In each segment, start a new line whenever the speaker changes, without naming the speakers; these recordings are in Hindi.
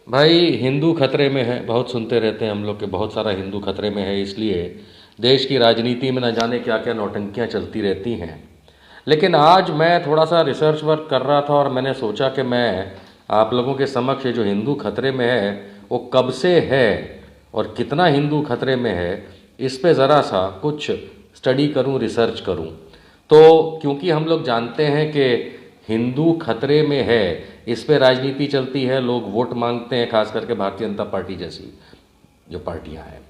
भाई हिंदू खतरे में है, बहुत सुनते रहते हैं हम लोग के बहुत सारा हिंदू खतरे में है। इसलिए देश की राजनीति में न जाने क्या क्या नौटंकियां चलती रहती हैं। लेकिन आज मैं थोड़ा सा रिसर्च वर्क कर रहा था और मैंने सोचा कि मैं आप लोगों के समक्ष ये जो हिंदू खतरे में है वो कब से है और कितना हिंदू खतरे में है, इस पे ज़रा सा कुछ स्टडी करूं, रिसर्च करूं। तो क्योंकि हम लोग जानते हैं कि हिंदू खतरे में है, इस पे राजनीति चलती है, लोग वोट मांगते हैं, खास करके भारतीय जनता पार्टी जैसी जो पार्टियां हैं,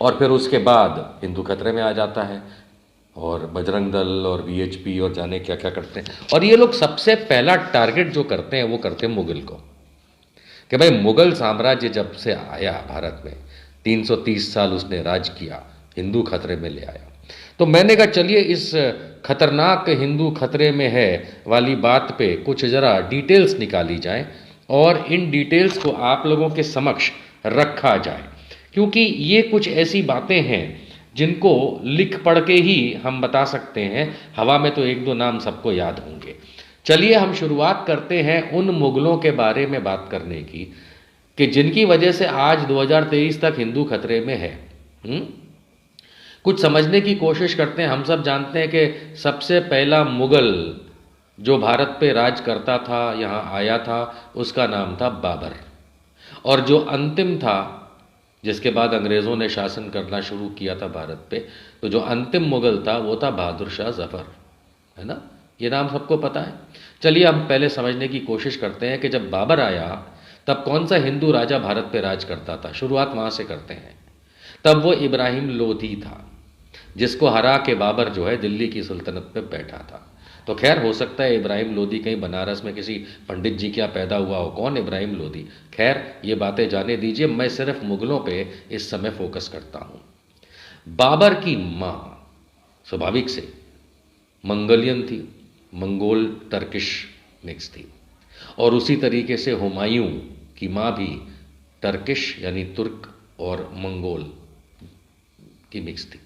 और फिर उसके बाद हिंदू खतरे में आ जाता है और बजरंग दल और वीएचपी और जाने क्या क्या करते हैं। और ये लोग सबसे पहला टारगेट जो करते हैं वो करते हैं मुगल को, कि भाई मुगल साम्राज्य जब से आया भारत में 330 साल उसने राज किया, हिंदू खतरे में ले आया। तो मैंने कहा चलिए इस खतरनाक हिंदू खतरे में है वाली बात पे कुछ ज़रा डिटेल्स निकाली जाए और इन डिटेल्स को आप लोगों के समक्ष रखा जाए, क्योंकि ये कुछ ऐसी बातें हैं जिनको लिख पढ़ के ही हम बता सकते हैं। हवा में तो एक दो नाम सबको याद होंगे। चलिए हम शुरुआत करते हैं उन मुगलों के बारे में बात करने की कि जिनकी वजह से आज 2023 तक हिंदू खतरे में है। कुछ समझने की कोशिश करते हैं। हम सब जानते हैं कि सबसे पहला मुगल जो भारत पे राज करता था, यहाँ आया था, उसका नाम था बाबर। और जो अंतिम था, जिसके बाद अंग्रेज़ों ने शासन करना शुरू किया था भारत पे, तो जो अंतिम मुगल था वो था बहादुर शाह जफ़र, है ना। ये नाम सबको पता है। चलिए हम पहले समझने की कोशिश करते हैं कि जब बाबर आया तब कौन सा हिंदू राजा भारत पे राज करता था। शुरुआत वहाँ से करते हैं। तब वो इब्राहिम लोधी था, जिसको हरा के बाबर जो है दिल्ली की सुल्तनत पे बैठा था। तो खैर हो सकता है इब्राहिम लोधी कहीं बनारस में किसी पंडित जी क्या पैदा हुआ हो। कौन इब्राहिम लोधी? खैर ये बातें जाने दीजिए, मैं सिर्फ मुगलों पे इस समय फोकस करता हूँ। बाबर की माँ स्वाभाविक से मंगोलियन थी, मंगोल टर्किश मिक्स थी। और उसी तरीके से हुमायूं की माँ भी टर्किश यानी तुर्क और मंगोल की मिक्स थी।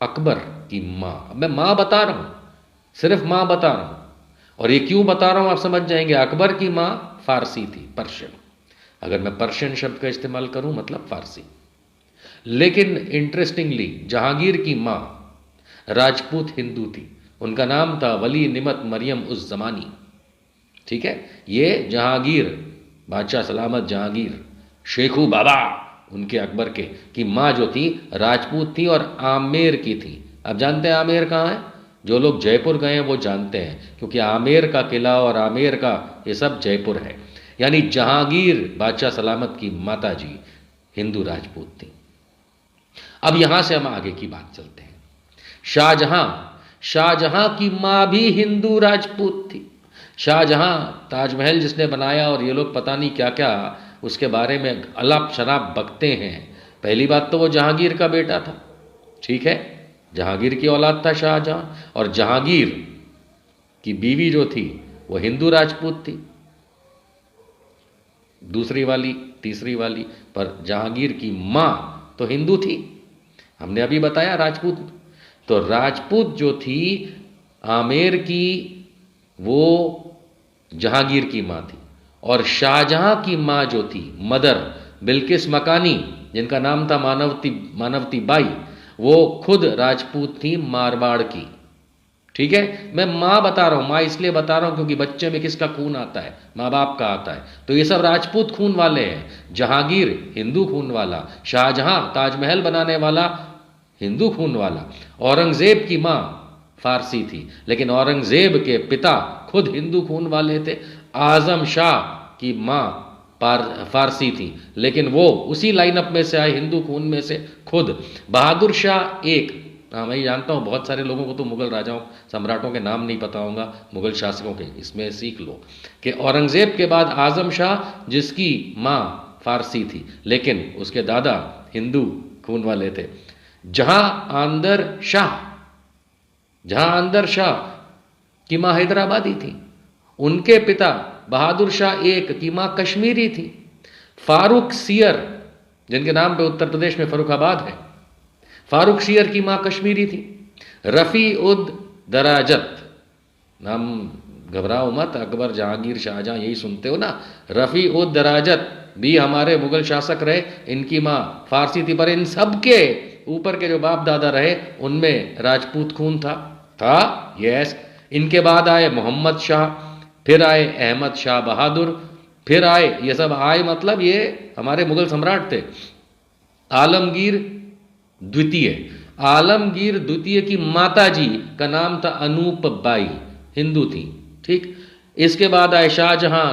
अकबर की माँ, मैं माँ बता रहा हूँ, सिर्फ माँ बता रहा हूँ, और ये क्यों बता रहा हूँ आप समझ जाएंगे। अकबर की माँ फारसी थी, पर्शियन। अगर मैं पर्शियन शब्द का इस्तेमाल करूँ मतलब फारसी। लेकिन इंटरेस्टिंगली जहांगीर की माँ राजपूत हिंदू थी। उनका नाम था वली निमत मरियम उस जमानी। ठीक है, ये जहांगीर, बादशाह सलामत जहांगीर, शेखू बाबा उनके अकबर के की माँ जो थी राजपूत थी और आमेर की थी। अब जानते हैं आमेर कहाँ है? जो लोग जयपुर गए हैं वो जानते हैं, क्योंकि आमेर का किला और आमेर का ये सब जयपुर है। यानी जहांगीर बादशाह सलामत की माता जी हिंदू राजपूत थी। अब यहां से हम आगे की बात चलते हैं। शाहजहां, शाहजहां की मां भी हिंदू राजपूत थी। शाहजहां ताजमहल जिसने बनाया और ये लोग पता नहीं क्या क्या उसके बारे में अलाप शराब बकते हैं। पहली बात तो वो जहांगीर का बेटा था, ठीक है, जहांगीर की औलाद था शाहजहां। और जहांगीर की बीवी जो थी वो हिंदू राजपूत थी, दूसरी वाली तीसरी वाली। पर जहांगीर की मां तो हिंदू थी, हमने अभी बताया राजपूत। तो राजपूत जो थी आमेर की, वो जहांगीर की मां थी। और शाहजहां की मां जो थी मदर बिल्किस मकानी, जिनका नाम था मानवती बाई, वो खुद राजपूत थी, मारवाड़ की। ठीक है, मैं मां बता रहा हूं, मां इसलिए बता रहा हूं क्योंकि बच्चे में किसका खून आता है? मां बाप का आता है। तो ये सब राजपूत खून वाले हैं। जहांगीर हिंदू खून वाला, शाहजहां ताजमहल बनाने वाला हिंदू खून वाला, औरंगजेब की मां फारसी थी, लेकिन औरंगजेब के पिता खुद हिंदू खून वाले थे। आजम शाह की मां फारसी थी, लेकिन वो उसी लाइनअप में से आए, हिंदू खून में से खुद। बहादुर शाह एक, हाँ मैं जानता हूँ बहुत सारे लोगों को तो मुगल राजाओं सम्राटों के नाम नहीं पता होगा, मुगल शासकों के, इसमें सीख लो कि औरंगजेब के बाद आजम शाह जिसकी माँ फारसी थी लेकिन उसके दादा हिंदू खून वाले थे। जहां आंदर शाह की माँ हैदराबादी थी, उनके पिता बहादुर शाह एक की माँ कश्मीरी थी। फारूक सियर, जिनके नाम पे उत्तर प्रदेश में फर्रुखाबाद है, फारूक सियर की माँ कश्मीरी थी। रफ़ी उद दराजत, नाम घबराओ मत, अकबर जहांगीर शाहजहां यही सुनते हो ना। रफ़ी उद दराजत भी हमारे मुगल शासक रहे, इनकी माँ फारसी थी, पर इन सब के ऊपर के जो बाप दादा रहे उनमें राजपूत खून था यस। इनके बाद आए मोहम्मद शाह, फिर आए अहमद शाह बहादुर, फिर आए, ये सब आए मतलब ये हमारे मुगल सम्राट थे। आलमगीर द्वितीय, आलमगीर द्वितीय की माता जी का नाम था अनूप बाई, हिंदू थी, ठीक। इसके बाद आए शाहजहां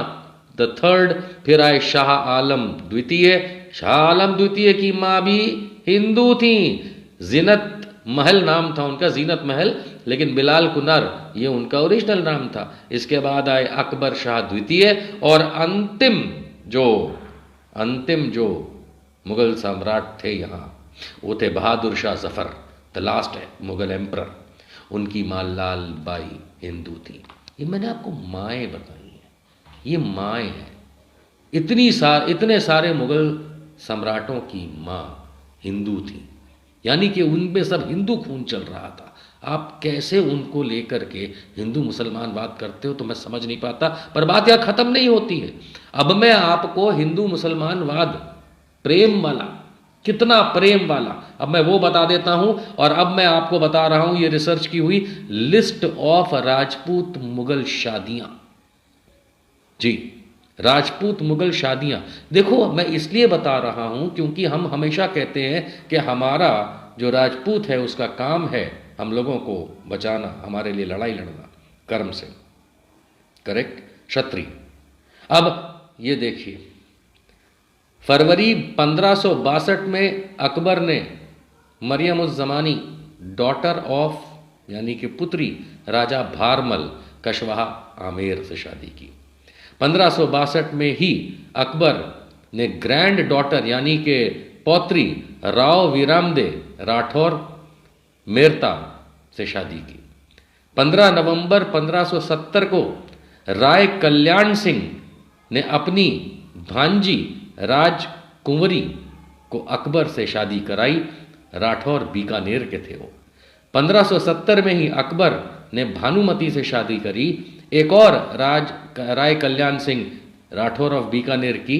द थर्ड, फिर आए शाह आलम द्वितीय। शाह आलम द्वितीय की माँ भी हिंदू थी, जीनत महल नाम था उनका, जीनत महल, लेकिन बिलाल कुनर ये उनका ओरिजिनल नाम था। इसके बाद आए अकबर शाह द्वितीय, और अंतिम जो मुगल सम्राट थे यहाँ वो थे Bahadur Shah Zafar, the last Mughal emperor. उनकी माँ लाल बाई हिंदू थी। ये मैंने आपको माएँ बताई हैं, ये माएँ हैं। इतने सारे मुगल सम्राटों की माँ हिंदू थी, यानी कि उनमें सब हिंदू खून चल रहा था। आप कैसे उनको लेकर के हिंदू मुसलमान बात करते हो तो मैं समझ नहीं पाता, पर बात यह खत्म नहीं होती है। अब मैं आपको हिंदू मुसलमानवाद प्रेम वाला, कितना प्रेम वाला, अब मैं वो बता देता हूं। और अब मैं आपको बता रहा हूं, ये रिसर्च की हुई लिस्ट ऑफ राजपूत मुगल शादियां। जी, राजपूत मुगल शादियां। देखो, मैं इसलिए बता रहा हूं क्योंकि हम हमेशा कहते हैं कि हमारा जो राजपूत है उसका काम है हम लोगों को बचाना, हमारे लिए लड़ाई लड़ना कर्म से, करेक्ट, क्षत्रिय। अब ये देखिए, फरवरी 1562 में अकबर ने मरियम उज़ ज़मानी, डॉटर ऑफ यानी कि पुत्री राजा भारमल कशवाहा आमेर से शादी की। 1562 में ही अकबर ने ग्रैंड डॉटर यानी कि पौत्री राव वीरामदे राठौर मेरता से शादी की। 15 नवंबर 1570 को राय कल्याण सिंह ने अपनी भांजी राजकुंवरी को अकबर से शादी कराई। राठौर बीकानेर के थे वो। 1570 में ही अकबर ने भानुमती से शादी करी, एक और राय कल्याण सिंह राठौर ऑफ बीकानेर की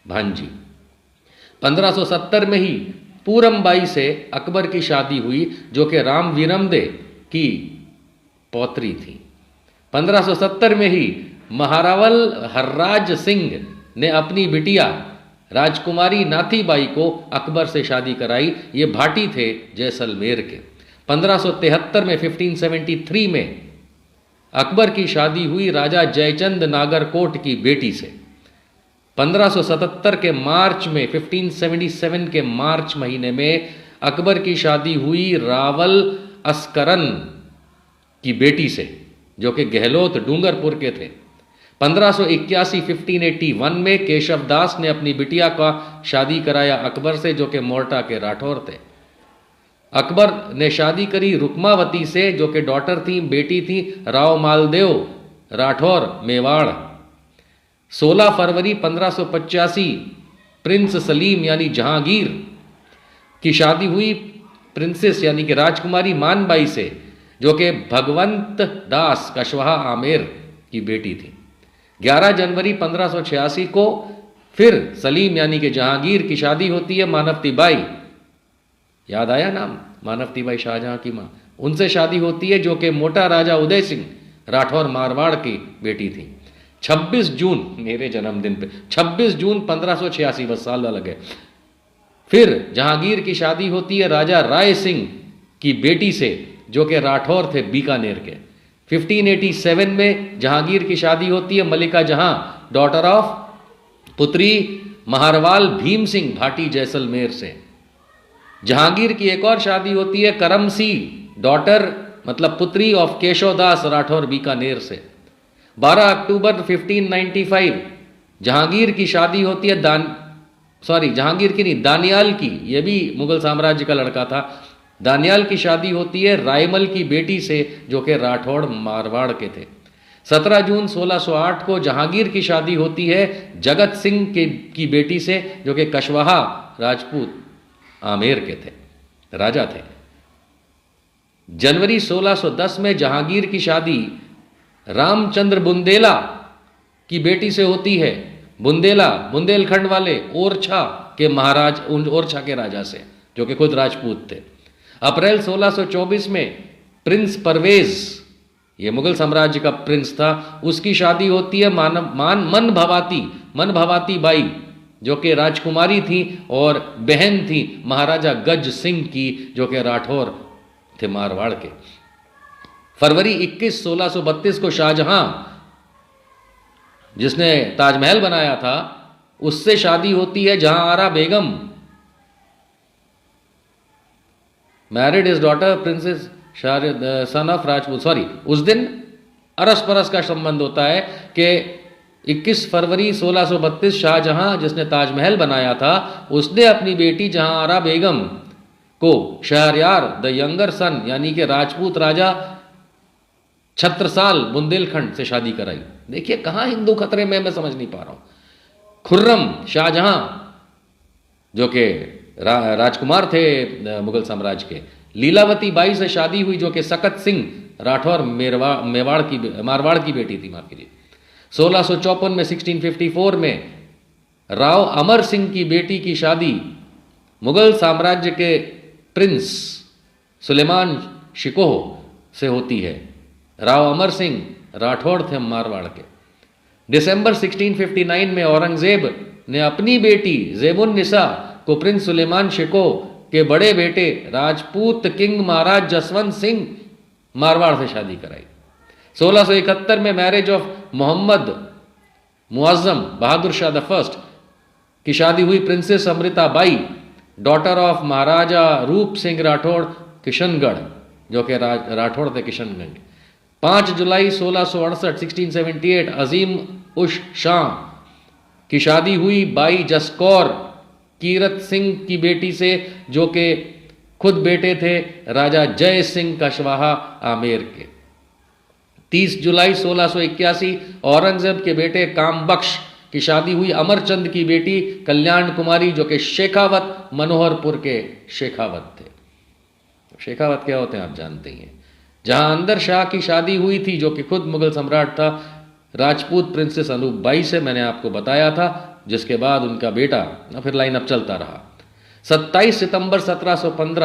भांजी। 1570 में ही पूरमबाई से अकबर की शादी हुई जो कि राम वीरमदे की पौत्री थी। 1570 में ही महारावल हर्राज सिंह ने अपनी बिटिया राजकुमारी नाथीबाई को अकबर से शादी कराई। ये भाटी थे जैसलमेर के। 1573 में 1573 में अकबर की शादी हुई राजा जयचंद नागरकोट की बेटी से। 1577 के मार्च में 1577 के मार्च महीने में अकबर की शादी हुई रावल अस्करन की बेटी से जो कि गहलोत डूंगरपुर के थे। 1581 में केशव दास ने अपनी बिटिया का शादी कराया अकबर से जो कि मोर्टा के राठौर थे। अकबर ने शादी करी रुक्मावती से जो कि डॉटर थी, बेटी थी राव मालदेव राठौर मेवाड़। 16 फरवरी 1585 प्रिंस सलीम यानी जहांगीर की शादी हुई प्रिंसेस यानी कि राजकुमारी मानबाई से जो कि भगवंत दास कशवाहा आमेर की बेटी थी। 11 जनवरी 1586 को फिर सलीम यानी कि जहांगीर की शादी होती है मानवती बाई, याद आया नाम, मानवती बाई शाहजहां की मां, उनसे शादी होती है जो कि मोटा राजा उदय सिंह राठौर मारवाड़ की बेटी थी। 26 जून मेरे जन्मदिन पे 26 जून 1586, बस साल अलग है, फिर जहांगीर की शादी होती है राजा राय सिंह की बेटी से जो कि राठौर थे बीकानेर के। 1587 में जहांगीर की शादी होती है मलिका जहां, डॉटर ऑफ पुत्री महारवाल भीम सिंह भाटी जैसलमेर से। जहांगीर की एक और शादी होती है करमसी, डॉटर मतलब पुत्री ऑफ केशवदास राठौर बीकानेर से। 12 अक्टूबर 1595 जहांगीर की शादी होती है जहांगीर की नहीं, दानियाल की, यह भी मुगल साम्राज्य का लड़का था। दानियाल की शादी होती है रायमल की बेटी से जो कि राठौड़ मारवाड़ के थे। 17 जून 1608 को जहांगीर की शादी होती है जगत सिंह की बेटी से जो कि कशवाहा राजपूत आमेर के थे, राजा थे। जनवरी 1610 में जहांगीर की शादी रामचंद्र बुंदेला की बेटी से होती है बुंदेलखंड वाले ओरछा के महाराज, ओरछा के राजा से, जो कि खुद राजपूत थे। अप्रैल 1624 में प्रिंस परवेज, ये मुगल साम्राज्य का प्रिंस था, उसकी शादी होती है मन भवाती बाई, जो कि राजकुमारी थी और बहन थी महाराजा गज सिंह की, जो कि राठौर थे मारवाड़ के। फरवरी 21, 1632 को शाहजहां, जिसने ताजमहल बनाया था, उससे शादी होती है Jahanara Begum, married his daughter princess son of Rajput. उस दिन अरस परस का संबंध होता है कि 21 फरवरी 1632 शाहजहां, जिसने ताजमहल बनाया था, उसने अपनी बेटी जहांआरा बेगम को शहरयार द यंगर सन, यानी कि राजपूत राजा छत्रसाल बुंदेलखंड से शादी कराई। देखिए कहां हिंदू खतरे में, मैं समझ नहीं पा रहा हूं। खुर्रम शाहजहां, जो कि राजकुमार थे मुगल साम्राज्य के, लीलावती बाई से शादी हुई, जो कि सकत सिंह राठौर मारवाड़ की बेटी थी, माफ कीजिए। 1654 में 1654 में राव अमर सिंह की बेटी की शादी मुगल साम्राज्य के प्रिंस सुलेमान शिकोह से होती है। राव अमर सिंह राठौड़ थे मारवाड़ के। दिसंबर 1659 में औरंगजेब ने अपनी बेटी ज़ेबुन निसा को प्रिंस सुलेमान शिकोह के बड़े बेटे राजपूत किंग महाराज जसवंत सिंह मारवाड़ से शादी कराई। 1671 में marriage of Mohammad Muazzam Bahadur Shah the first की शादी हुई princess Amrita Bai, daughter of Maharaja Roop Singh Rathore Kishangarh, जो कि राठौड़ थे किशनगढ़। 5 जुलाई 1668 1678 अजीम उश शाह की शादी हुई बाई जसकौर कीरत सिंह की बेटी से, जो कि खुद बेटे थे राजा जय सिंह कशवाहा आमेर के। 30 जुलाई 1681 औरंगजेब के बेटे कामबख्श की शादी हुई अमरचंद की बेटी कल्याण कुमारी, जो कि शेखावत मनोहरपुर के शेखावत थे। शेखावत क्या होते हैं आप जानते ही हैं। जहां शाह की शादी हुई थी, जो कि खुद मुगल सम्राट था, राजपूत प्रिंसेस अनूप बाई से, मैंने आपको बताया था, जिसके बाद उनका बेटा, फिर लाइन अप चलता रहा। 27 सितंबर 1715